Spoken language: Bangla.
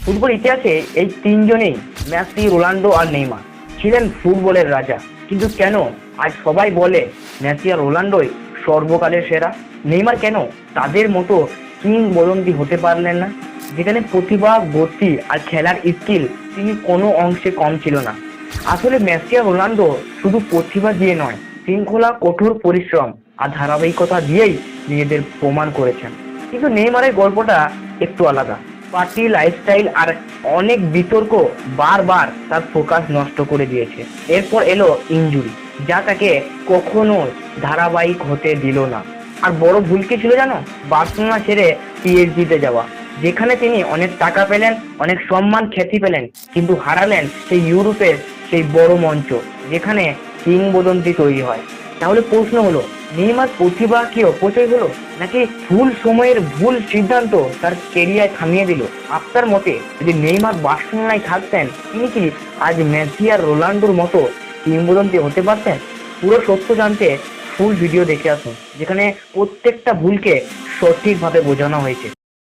ফুটবল ইতিহাসে এই তিনজনেই, মেসি, রোনাল্ডো আর নেইমার, ছিলেন ফুটবলের রাজা। কিন্তু কেন আজ সবাই বলে মেসি আর রোনাল্ডোই সর্বকালের সেরা? নেইমার কেন তাদের মতো কিংবদন্তি হতে পারলেন না? যেখানে প্রতিভা, গতি আর খেলার স্কিল তিনি কোনো অংশে কম ছিল না। আসলে মেসি আর রোনাল্ডো শুধু প্রতিভা দিয়ে নয়, শৃঙ্খলা, কঠোর পরিশ্রম আর ধারাবাহিকতা দিয়েই নিজেদের প্রমাণ করেছেন। কিন্তু নেইমারের গল্পটা একটু আলাদা। পার্টি লাইফস্টাইল আর অনেক বিতর্ক বারবার তার ফোকাস নষ্ট করে দিয়েছে। এরপর এলো ইনজুরি, যা তাকে কখনো ধারাবাহিক হতে দিল না। আর বড় ভুল কি ছিল জানো? বার্সেলোনা ছেড়ে পিএসজিতে যাওয়া, যেখানে তিনি অনেক টাকা পেলেন, অনেক সম্মান, খ্যাতি পেলেন, কিন্তু হারালেন সেই ইউরোপের সেই বড় মঞ্চ যেখানে কিংবদন্তি তৈরি হয়। তাহলে প্রশ্ন হলো, নেইমার প্রতিভা কি অপচয় হলো, নাকি ভুল সময়ের ভুল সিদ্ধান্ত তার কেরিয়ার থামিয়ে দিল? আপনার মতে যদি নেইমার বার্সেলোনায় থাকতেন, তিনি কি আজ মেসি আর রোনাল্ডোর মতো কিংবদন্তি হতে পারতেন? পুরো সত্য জানতে ফুল ভিডিও দেখে আসুন, যেখানে প্রত্যেকটা ভুলকে সঠিকভাবে বোঝানো হয়েছে।